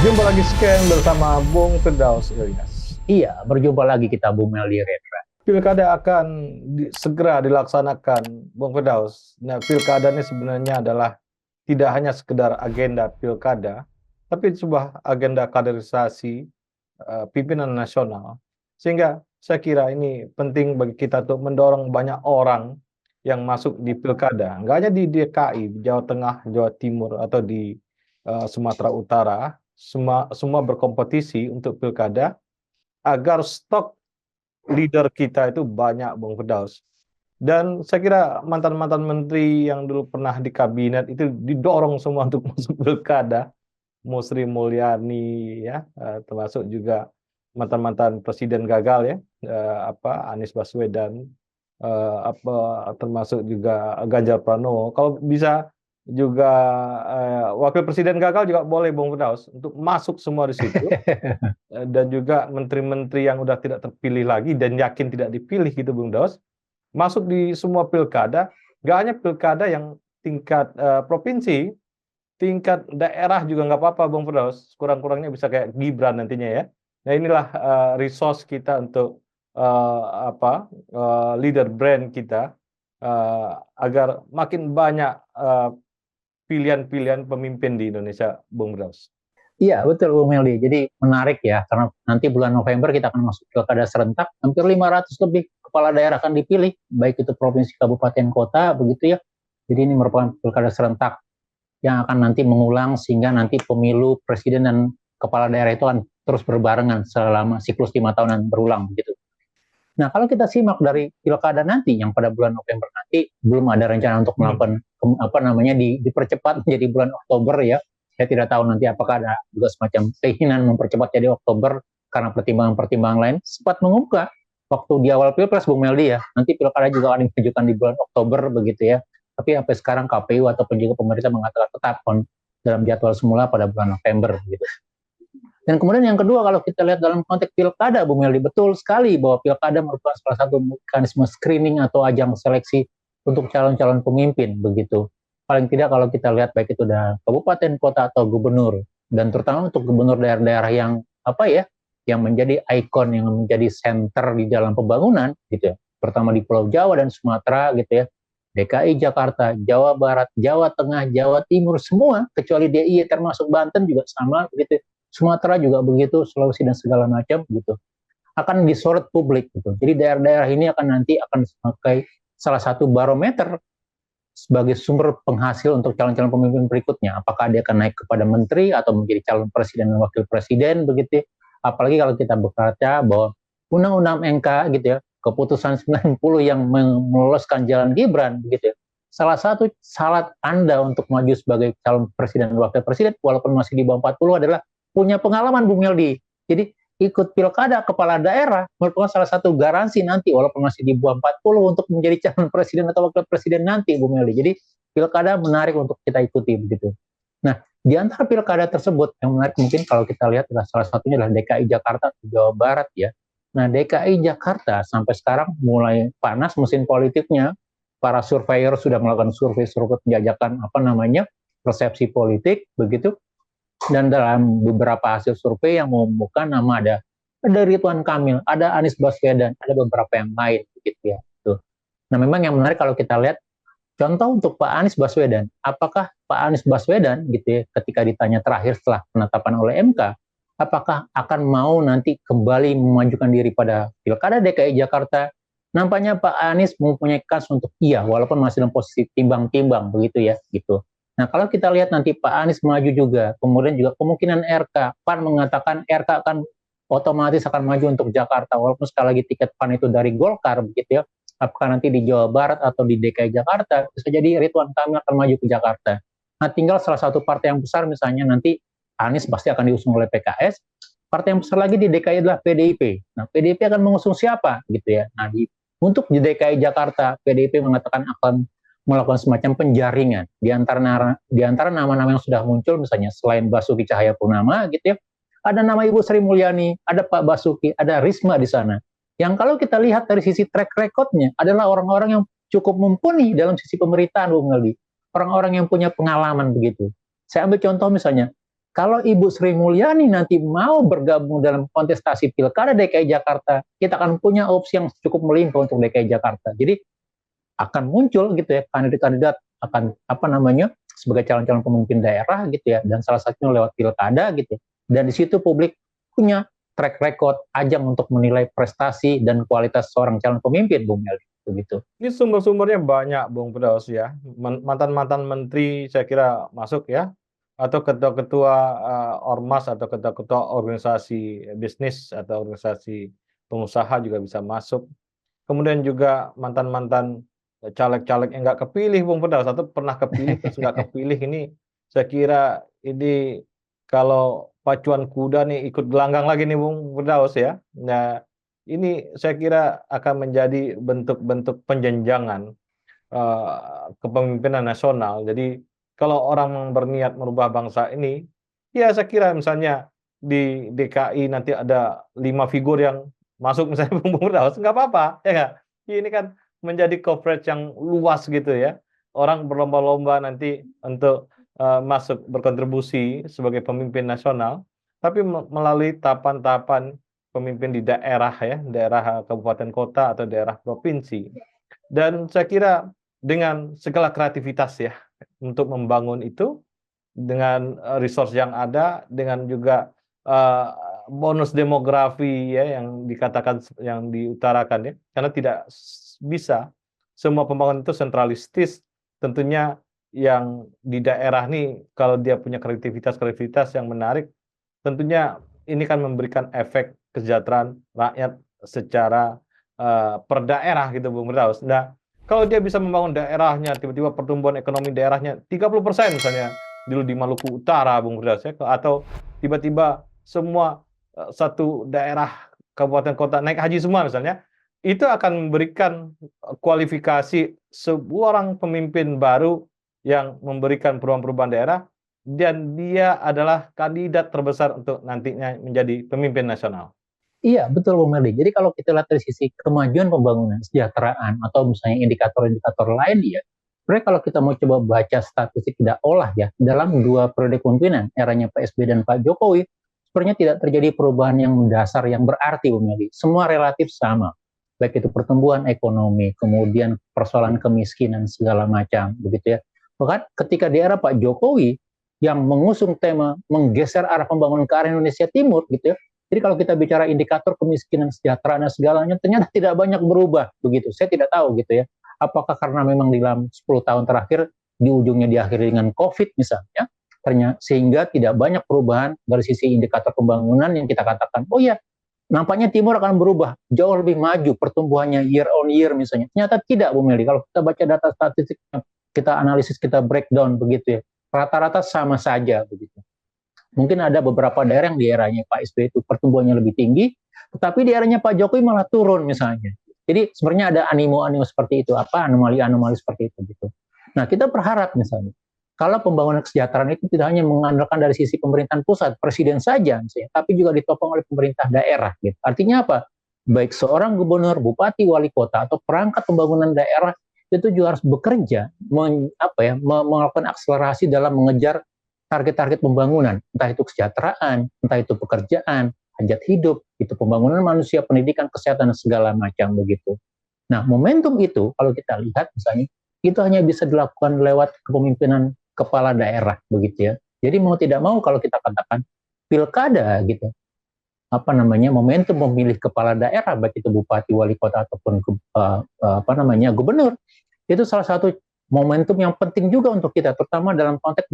Jumpa lagi sekian bersama Bung Firdaus Ilyas. Iya, berjumpa lagi kita Bung Meldi Redra. Pilkada akan segera dilaksanakan, Bung Firdaus. Nah, pilkada ini sebenarnya adalah tidak hanya sekedar agenda pilkada, tapi sebuah agenda kaderisasi pimpinan nasional. Sehingga saya kira ini penting bagi kita untuk mendorong banyak orang yang masuk di pilkada. Nggak hanya di DKI, di Jawa Tengah, Jawa Timur, atau di Sumatera Utara, semua berkompetisi untuk pilkada agar stok leader kita itu banyak, Bung Firdaus. Dan saya kira mantan-mantan menteri yang dulu pernah di kabinet itu didorong semua untuk masuk pilkada. Musri Mulyani ya, termasuk juga mantan-mantan presiden gagal ya, Anies Baswedan, termasuk juga Ganjar Pranowo. Kalau bisa juga wakil presiden gagal juga boleh, Bung Firdaus, untuk masuk semua di situ. Dan juga menteri-menteri yang udah tidak terpilih lagi dan yakin tidak dipilih gitu, Bung Firdaus, masuk di semua pilkada. Gak hanya pilkada yang tingkat provinsi, tingkat daerah juga nggak apa-apa, Bung Firdaus. Kurang-kurangnya bisa kayak Gibran nantinya ya. Nah inilah resource kita untuk leader brand kita, agar makin banyak pilihan-pilihan pemimpin di Indonesia, Bung Firdaus. Iya, betul Bung Meldi. Jadi menarik ya, karena nanti bulan November kita akan masuk pilkada serentak, hampir 500 lebih kepala daerah akan dipilih, baik itu provinsi, kabupaten, kota, begitu ya. Jadi ini merupakan pilkada serentak yang akan nanti mengulang sehingga nanti pemilu presiden dan kepala daerah itu akan terus berbarengan selama siklus 5 tahunan berulang begitu. Nah, kalau kita simak dari pilkada nanti yang pada bulan November nanti belum ada rencana untuk melakukan dipercepat menjadi bulan Oktober ya. Saya tidak tahu nanti apakah ada juga semacam keinginan mempercepat jadi Oktober karena pertimbangan-pertimbangan lain. Sempat mengungkap waktu di awal Pilpres Bung Meldi ya, nanti pilkada juga akan dimajukan di bulan Oktober begitu ya. Tapi sampai sekarang KPU ataupun juga pemerintah mengatakan tetap dalam jadwal semula pada bulan November gitu. Dan kemudian yang kedua, kalau kita lihat dalam konteks pilkada, Bung Meldi, betul sekali bahwa pilkada merupakan salah satu mekanisme screening atau ajang seleksi untuk calon-calon pemimpin, begitu. Paling tidak kalau kita lihat baik itu dari kabupaten, kota, atau gubernur, dan terutama untuk gubernur daerah-daerah yang yang menjadi ikon, yang menjadi center di dalam pembangunan, gitu ya. Terutama di Pulau Jawa dan Sumatera, gitu ya. DKI Jakarta, Jawa Barat, Jawa Tengah, Jawa Timur, semua, kecuali DIY termasuk Banten juga sama, begitu. Sumatera juga begitu, Sulawesi dan segala macam gitu, akan disorot publik gitu. Jadi daerah-daerah ini akan sebagai salah satu barometer sebagai sumber penghasil untuk calon-calon pemimpin berikutnya. Apakah dia akan naik kepada menteri atau menjadi calon presiden dan wakil presiden begitu. Apalagi kalau kita berkaca bahwa undang-undang MK gitu ya, keputusan 90 yang meloloskan jalan Gibran begitu ya. Salah satu syarat Anda untuk maju sebagai calon presiden dan wakil presiden walaupun masih di bawah 40 adalah punya pengalaman Bung Meldi. Jadi ikut pilkada kepala daerah merupakan salah satu garansi nanti walaupun masih di bawah 40 untuk menjadi calon presiden atau wakil presiden nanti Bung Meldi. Jadi pilkada menarik untuk kita ikuti begitu. Nah, di antara pilkada tersebut yang menarik mungkin kalau kita lihat adalah salah satunya adalah DKI Jakarta atau Jawa Barat ya. Nah, DKI Jakarta sampai sekarang mulai panas mesin politiknya. Para surveyor sudah melakukan survei-survei penjajakan persepsi politik begitu. Dan dalam beberapa hasil survei yang mengumumkan nama ada Ridwan Kamil, ada Anies Baswedan, ada beberapa yang lain begitu ya. Tuh. Nah, memang yang menarik kalau kita lihat contoh untuk Pak Anies Baswedan, apakah Pak Anies Baswedan gitu ya, ketika ditanya terakhir setelah penetapan oleh MK, apakah akan mau nanti kembali memajukan diri pada Pilkada DKI Jakarta? Nampaknya Pak Anies mempunyai kans untuk iya, walaupun masih dalam posisi timbang-timbang begitu ya, gitu. Nah, kalau kita lihat nanti Pak Anies maju juga, kemudian juga kemungkinan RK, PAN mengatakan RK akan otomatis akan maju untuk Jakarta, walaupun sekali lagi tiket PAN itu dari Golkar, begitu ya. Apakah nanti di Jawa Barat atau di DKI Jakarta, bisa jadi Ridwan Kamil akan maju ke Jakarta. Nah, tinggal salah satu partai yang besar, misalnya nanti Anies pasti akan diusung oleh PKS, partai yang besar lagi di DKI adalah PDIP. Nah, PDIP akan mengusung siapa, gitu ya. Nah, untuk di DKI Jakarta, PDIP mengatakan akan melakukan semacam penjaringan di antara nama-nama yang sudah muncul, misalnya selain Basuki Cahayapurnama gitu ya, ada nama Ibu Sri Mulyani, ada Pak Basuki, ada Risma di sana. Yang kalau kita lihat dari sisi track recordnya adalah orang-orang yang cukup mumpuni dalam sisi pemerintahan, Bung Meldi. Orang-orang yang punya pengalaman begitu. Saya ambil contoh misalnya Kalau Ibu Sri Mulyani nanti mau bergabung dalam kontestasi Pilkada DKI Jakarta, kita akan punya opsi yang cukup melimpah untuk DKI Jakarta. Jadi akan muncul gitu ya kandidat-kandidat akan apa namanya sebagai calon-calon pemimpin daerah gitu ya, dan salah satunya lewat pilkada gitu. Dan di situ publik punya track record ajang untuk menilai prestasi dan kualitas seorang calon pemimpin, Bung Meldi, begitu. Ini sumber-sumbernya banyak, Bung Firdaus ya. Mantan-mantan menteri saya kira masuk ya, atau ketua-ketua ormas atau ketua-ketua organisasi bisnis atau organisasi pengusaha juga bisa masuk. Kemudian juga mantan-mantan caleg-caleg yang nggak kepilih, Bung Firdaus, atau pernah kepilih terus nggak kepilih, ini saya kira ini kalau pacuan kuda nih ikut gelanggang lagi nih, Bung Firdaus ya. Nah, ini saya kira akan menjadi bentuk-bentuk penjenjangan kepemimpinan nasional. Jadi kalau orang berniat merubah bangsa ini, ya saya kira misalnya di DKI nanti ada 5 figur yang masuk misalnya Bung Firdaus, nggak apa-apa, ya nggak? Ini kan menjadi coverage yang luas gitu ya. Orang berlomba-lomba nanti untuk masuk berkontribusi sebagai pemimpin nasional, tapi melalui tahapan-tahapan pemimpin di daerah ya, daerah kabupaten kota atau daerah provinsi. Dan saya kira dengan segala kreativitas ya untuk membangun itu, dengan resource yang ada, dengan juga bonus demografi ya yang dikatakan, yang diutarakan ya, karena tidak bisa semua pembangunan itu sentralistis. Tentunya yang di daerah nih kalau dia punya kreativitas yang menarik, tentunya ini kan memberikan efek kesejahteraan rakyat secara per daerah gitu, Bung Firdaus. Nah, kalau dia bisa membangun daerahnya, tiba-tiba pertumbuhan ekonomi daerahnya 30% misalnya dulu di Maluku Utara, Bung Firdaus ya, atau tiba-tiba semua satu daerah kabupaten kota naik haji semua misalnya, itu akan memberikan kualifikasi seorang pemimpin baru yang memberikan perubahan-perubahan daerah, dan dia adalah kandidat terbesar untuk nantinya menjadi pemimpin nasional. Iya, betul Bung Meldi. Jadi kalau kita lihat dari sisi kemajuan pembangunan, kesejahteraan, atau misalnya indikator-indikator lain ya, sebenarnya kalau kita mau coba baca statistik tidak olah ya, dalam 2 periode kepemimpinan, eranya Pak SBY dan Pak Jokowi, sebenarnya tidak terjadi perubahan yang mendasar, yang berarti Bung Meldi. Semua relatif sama, baik itu pertumbuhan ekonomi, kemudian persoalan kemiskinan, segala macam, begitu ya. Bahkan ketika di era Pak Jokowi, yang mengusung tema menggeser arah pembangunan ke arah Indonesia Timur, gitu ya, jadi kalau kita bicara indikator kemiskinan, kesejahteraan dan segalanya, ternyata tidak banyak berubah begitu. Saya tidak tahu gitu ya. Apakah karena memang di dalam 10 tahun terakhir di ujungnya diakhiri dengan COVID misalnya, ternyata sehingga tidak banyak perubahan dari sisi indikator pembangunan yang kita katakan, oh ya, nampaknya Timur akan berubah, jauh lebih maju pertumbuhannya year on year misalnya. Ternyata tidak, Bu Meli. Kalau kita baca data statistik, kita analisis, kita breakdown begitu ya, rata-rata sama saja begitu. Mungkin ada beberapa daerah yang di eranya Pak SBY itu pertumbuhannya lebih tinggi, tetapi di eranya Pak Jokowi malah turun misalnya. Jadi sebenarnya ada animo-animo seperti itu, apa anomali-anomali seperti itu gitu. Nah, kita berharap misalnya kalau pembangunan kesejahteraan itu tidak hanya mengandalkan dari sisi pemerintahan pusat, presiden saja misalnya, tapi juga ditopang oleh pemerintah daerah gitu. Artinya apa? Baik seorang gubernur, bupati, wali kota atau perangkat pembangunan daerah itu juga harus bekerja melakukan akselerasi dalam mengejar target-target pembangunan, entah itu kesejahteraan, entah itu pekerjaan, hajat hidup, itu pembangunan manusia, pendidikan, kesehatan, dan segala macam begitu. Nah, momentum itu kalau kita lihat misalnya, itu hanya bisa dilakukan lewat kepemimpinan kepala daerah begitu ya. Jadi mau tidak mau kalau kita katakan pilkada gitu, momentum memilih kepala daerah baik itu bupati, wali kota ataupun gubernur, itu salah satu momentum yang penting juga untuk kita, terutama dalam konteks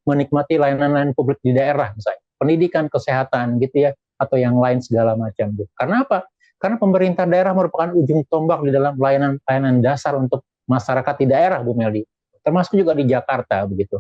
menikmati layanan-layanan publik di daerah, misalnya pendidikan, kesehatan, gitu ya, atau yang lain segala macam. Gitu. Karena apa? Karena pemerintah daerah merupakan ujung tombak di dalam layanan dasar untuk masyarakat di daerah, Bu Meldi, termasuk juga di Jakarta, begitu.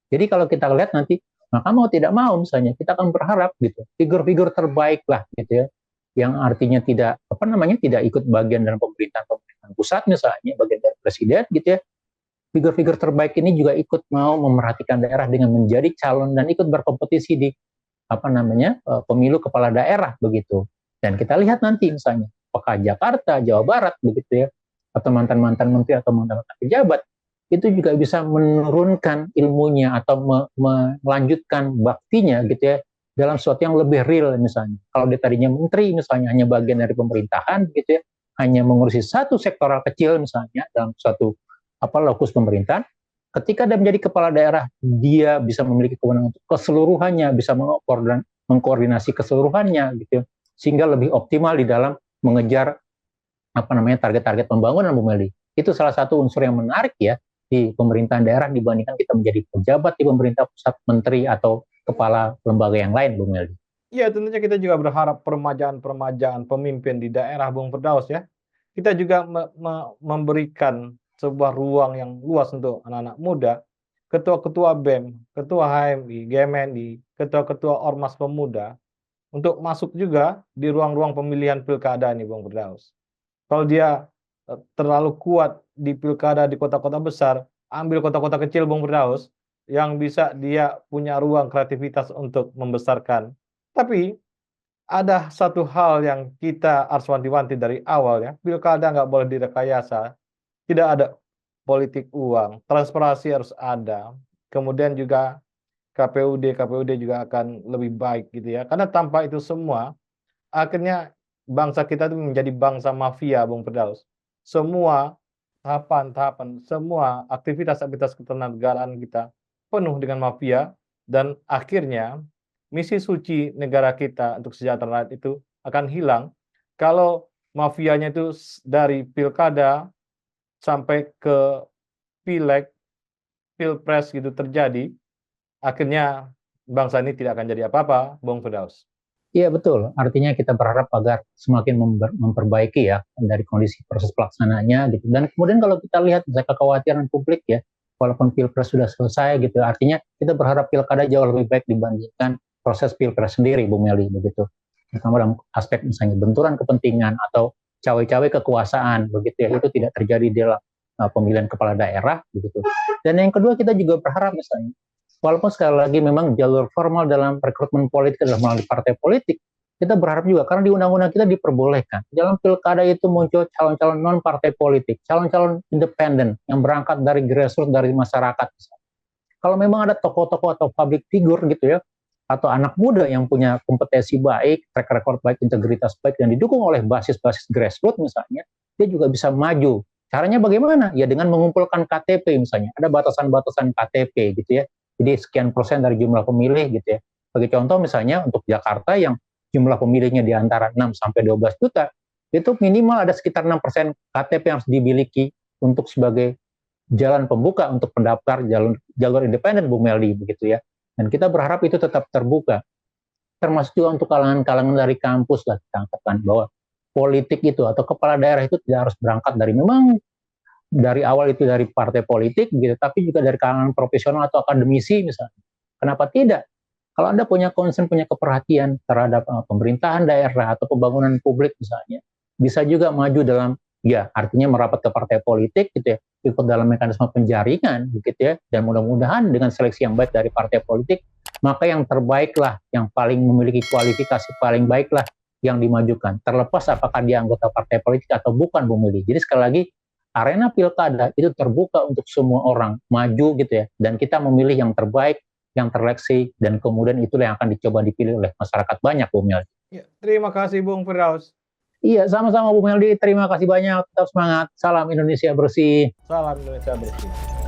Jadi kalau kita lihat nanti, maka mau tidak mau, misalnya kita akan berharap gitu, figur-figur terbaik lah, gitu ya, yang artinya tidak ikut bagian dalam pemerintahan pusat, misalnya bagian dari presiden, gitu ya. Figur-figur terbaik ini juga ikut mau memerhatikan daerah dengan menjadi calon dan ikut berkompetisi di pemilu kepala daerah begitu. Dan kita lihat nanti misalnya apakah Jakarta, Jawa Barat begitu ya, atau mantan-mantan menteri atau mantan-mantan pejabat itu juga bisa menurunkan ilmunya atau melanjutkan baktinya gitu ya dalam sesuatu yang lebih real misalnya. Kalau dia tadinya menteri misalnya hanya bagian dari pemerintahan gitu ya, hanya mengurusi satu sektoral kecil misalnya dalam suatu lokus pemerintahan, ketika dia menjadi kepala daerah, dia bisa memiliki kewenangan untuk keseluruhannya, bisa mengkoordinasi keseluruhannya gitu, sehingga lebih optimal di dalam mengejar target-target pembangunan, Bu Meldi. Itu salah satu unsur yang menarik ya di pemerintahan daerah dibandingkan kita menjadi pejabat di pemerintah pusat, menteri atau kepala lembaga yang lain, Bu Meldi. Iya, tentunya kita juga berharap permajaan-permajaan pemimpin di daerah, Bung Firdaus ya. Kita juga memberikan sebuah ruang yang luas untuk anak-anak muda, ketua-ketua BEM, ketua HMI, GMNI, ketua-ketua Ormas Pemuda, untuk masuk juga di ruang-ruang pemilihan pilkada ini, Bung Firdaus. Kalau dia terlalu kuat di pilkada di kota-kota besar, ambil kota-kota kecil, Bung Firdaus, yang bisa dia punya ruang kreativitas untuk membesarkan. Tapi ada satu hal yang kita harus wanti-wanti dari awal ya, pilkada nggak boleh direkayasa, tidak ada politik uang, transparansi harus ada, kemudian juga KPUD juga akan lebih baik gitu ya, karena tanpa itu semua, akhirnya bangsa kita itu menjadi bangsa mafia, Bung Firdaus. Semua tahapan-tahapan, semua aktivitas-aktivitas ketenaganegaraan kita penuh dengan mafia, dan akhirnya misi suci negara kita untuk sejahtera rakyat itu akan hilang kalau mafianya itu dari pilkada sampai ke pileg, pilpres gitu terjadi, akhirnya bangsa ini tidak akan jadi apa-apa, Bung Firdaus. Iya betul, artinya kita berharap agar semakin memperbaiki ya dari kondisi proses pelaksananya gitu. Dan kemudian kalau kita lihat misalnya kekhawatiran publik ya, walaupun pilpres sudah selesai gitu, artinya kita berharap pilkada jauh lebih baik dibandingkan proses pilpres sendiri, Bu Meli begitu. Terutama dalam aspek misalnya benturan kepentingan atau cawe-cawe kekuasaan begitu ya, itu tidak terjadi dalam pemilihan kepala daerah begitu. Dan yang kedua kita juga berharap misalnya, walaupun sekali lagi memang jalur formal dalam rekrutmen politik adalah melalui partai politik, kita berharap juga karena di undang-undang kita diperbolehkan dalam pilkada itu muncul calon-calon non partai politik, calon-calon independen yang berangkat dari grassroots, dari masyarakat. Kalau memang ada tokoh-tokoh atau public figure gitu ya, atau anak muda yang punya kompetensi baik, track record baik, integritas baik, dan didukung oleh basis-basis grassroots misalnya, dia juga bisa maju. Caranya bagaimana? Ya dengan mengumpulkan KTP misalnya, ada batasan-batasan KTP gitu ya. Jadi sekian persen dari jumlah pemilih gitu ya. Bagi contoh misalnya untuk Jakarta yang jumlah pemilihnya di antara 6 sampai 12 juta, itu minimal ada sekitar 6% KTP yang harus dimiliki untuk sebagai jalan pembuka untuk pendaftar jalur independen, Bu Meldi begitu ya. Dan kita berharap itu tetap terbuka. Termasuk juga untuk kalangan-kalangan dari kampus lah kita angkatkan bahwa politik itu atau kepala daerah itu tidak harus berangkat dari memang dari awal itu dari partai politik gitu, tapi juga dari kalangan profesional atau akademisi misalnya. Kenapa tidak? Kalau Anda punya concern, punya keperhatian terhadap pemerintahan daerah atau pembangunan publik misalnya, bisa juga maju dalam, ya artinya merapat ke partai politik gitu ya, ikut dalam mekanisme penjaringan gitu ya, dan mudah-mudahan dengan seleksi yang baik dari partai politik, maka yang terbaiklah, yang paling memiliki kualifikasi paling baiklah yang dimajukan, terlepas apakah dia anggota partai politik atau bukan, Bu Mili. Jadi sekali lagi, arena pilkada itu terbuka untuk semua orang maju gitu ya, dan kita memilih yang terbaik, yang terleksi, dan kemudian itulah yang akan dicoba dipilih oleh masyarakat banyak, Bu Meldi. Ya, terima kasih Bung Firdaus. Iya, sama-sama Bu Meldi. Terima kasih banyak. Tetap semangat. Salam Indonesia bersih. Salam Indonesia bersih.